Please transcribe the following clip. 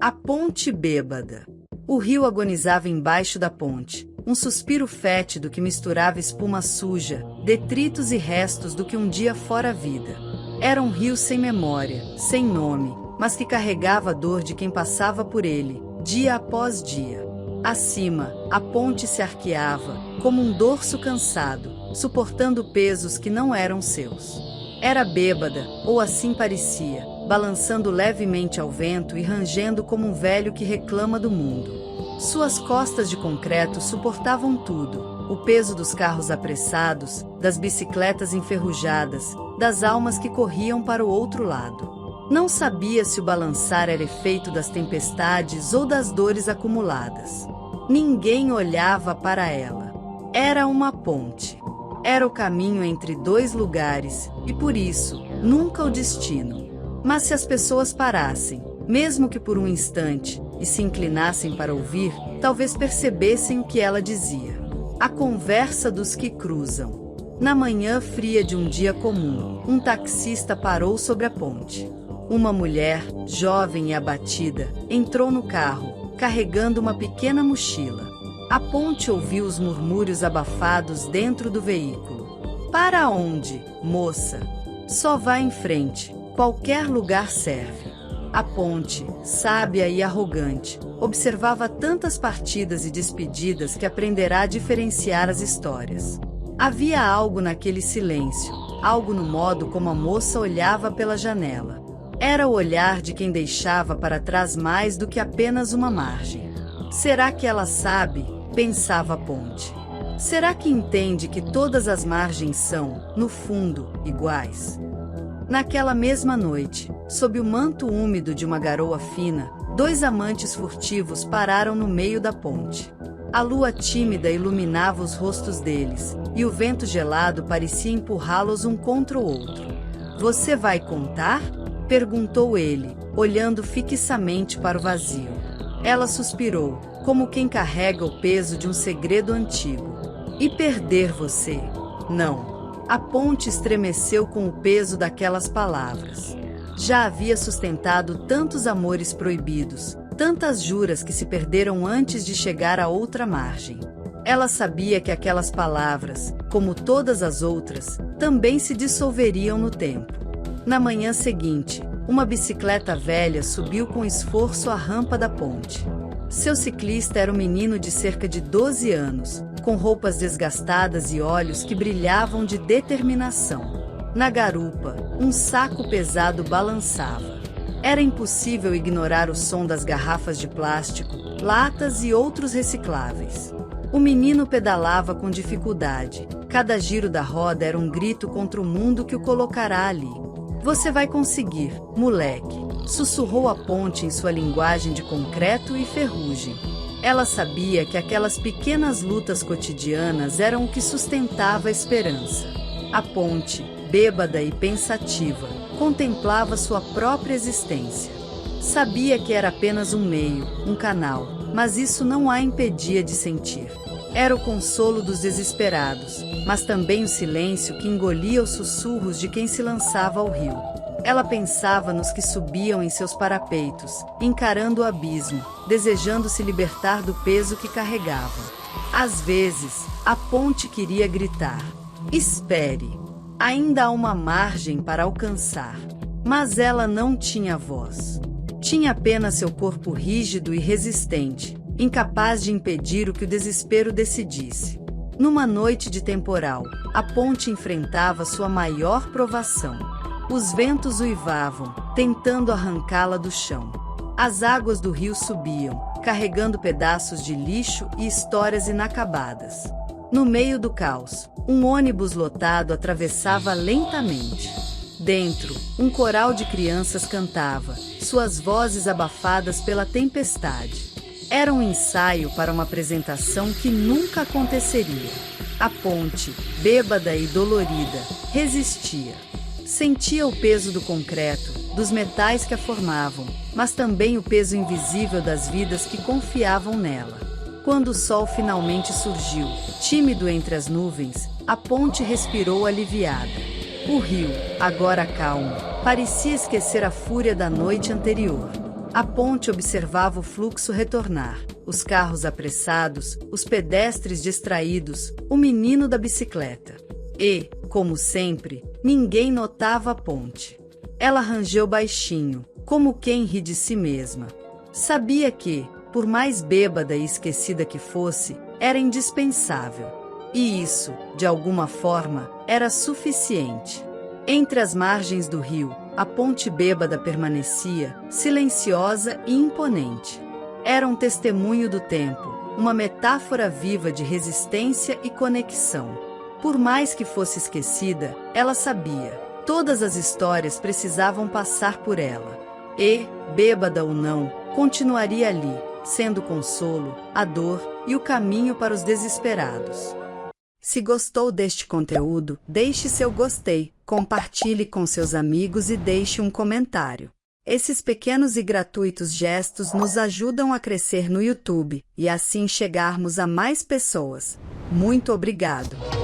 A ponte bêbada. O rio agonizava embaixo da ponte, um suspiro fétido que misturava espuma suja, detritos e restos do que um dia fora vida. Era um rio sem memória, sem nome, mas que carregava a dor de quem passava por ele, dia após dia. Acima, a ponte se arqueava, como um dorso cansado, suportando pesos que não eram seus. Era bêbada, ou assim parecia, balançando levemente ao vento e rangendo como um velho que reclama do mundo. Suas costas de concreto suportavam tudo, o peso dos carros apressados, das bicicletas enferrujadas, das almas que corriam para o outro lado. Não sabia se o balançar era efeito das tempestades ou das dores acumuladas. Ninguém olhava para ela. Era uma ponte. Era o caminho entre dois lugares, e por isso, nunca o destino. Mas se as pessoas parassem, mesmo que por um instante, e se inclinassem para ouvir, talvez percebessem o que ela dizia. A conversa dos que cruzam. Na manhã fria de um dia comum, um taxista parou sobre a ponte. Uma mulher, jovem e abatida, entrou no carro, carregando uma pequena mochila. A ponte ouviu os murmúrios abafados dentro do veículo. Para onde, moça? Só vá em frente, qualquer lugar serve. A ponte, sábia e arrogante, observava tantas partidas e despedidas que aprenderá a diferenciar as histórias. Havia algo naquele silêncio, algo no modo como a moça olhava pela janela. Era o olhar de quem deixava para trás mais do que apenas uma margem. Será que ela sabe? Pensava a ponte. Será que entende que todas as margens são, no fundo, iguais? Naquela mesma noite, sob o manto úmido de uma garoa fina, dois amantes furtivos pararam no meio da ponte. A lua tímida iluminava os rostos deles, e o vento gelado parecia empurrá-los um contra o outro. Você vai contar? Perguntou ele, olhando fixamente para o vazio. Ela suspirou, como quem carrega o peso de um segredo antigo. E perder você? Não. A ponte estremeceu com o peso daquelas palavras. Já havia sustentado tantos amores proibidos, tantas juras que se perderam antes de chegar à outra margem. Ela sabia que aquelas palavras, como todas as outras, também se dissolveriam no tempo. Na manhã seguinte, uma bicicleta velha subiu com esforço a rampa da ponte. Seu ciclista era um menino de cerca de 12 anos, com roupas desgastadas e olhos que brilhavam de determinação. Na garupa, um saco pesado balançava. Era impossível ignorar o som das garrafas de plástico, latas e outros recicláveis. O menino pedalava com dificuldade. Cada giro da roda era um grito contra o mundo que o colocará ali. Você vai conseguir, moleque, sussurrou a ponte em sua linguagem de concreto e ferrugem. Ela sabia que aquelas pequenas lutas cotidianas eram o que sustentava a esperança. A ponte, bêbada e pensativa, contemplava sua própria existência. Sabia que era apenas um meio, um canal, mas isso não a impedia de sentir. Era o consolo dos desesperados, mas também o silêncio que engolia os sussurros de quem se lançava ao rio. Ela pensava nos que subiam em seus parapeitos, encarando o abismo, desejando se libertar do peso que carregavam. Às vezes, a ponte queria gritar: espere! Ainda há uma margem para alcançar. Mas ela não tinha voz. Tinha apenas seu corpo rígido e resistente, incapaz de impedir o que o desespero decidisse. Numa noite de temporal, a ponte enfrentava sua maior provação. Os ventos uivavam, tentando arrancá-la do chão. As águas do rio subiam, carregando pedaços de lixo e histórias inacabadas. No meio do caos, um ônibus lotado atravessava lentamente. Dentro, um coral de crianças cantava, suas vozes abafadas pela tempestade. Era um ensaio para uma apresentação que nunca aconteceria. A ponte, bêbada e dolorida, resistia. Sentia o peso do concreto, dos metais que a formavam, mas também o peso invisível das vidas que confiavam nela. Quando o sol finalmente surgiu, tímido entre as nuvens, a ponte respirou aliviada. O rio, agora calmo, parecia esquecer a fúria da noite anterior. A ponte observava o fluxo retornar, os carros apressados, os pedestres distraídos, o menino da bicicleta. E, como sempre, ninguém notava a ponte. Ela rangeu baixinho, como quem ri de si mesma. Sabia que, por mais bêbada e esquecida que fosse, era indispensável. E isso, de alguma forma, era suficiente. Entre as margens do rio, a ponte bêbada permanecia, silenciosa e imponente. Era um testemunho do tempo, uma metáfora viva de resistência e conexão. Por mais que fosse esquecida, ela sabia. Todas as histórias precisavam passar por ela. E, bêbada ou não, continuaria ali, sendo o consolo, a dor e o caminho para os desesperados. Se gostou deste conteúdo, deixe seu gostei, compartilhe com seus amigos e deixe um comentário. Esses pequenos e gratuitos gestos nos ajudam a crescer no YouTube e assim chegarmos a mais pessoas. Muito obrigado!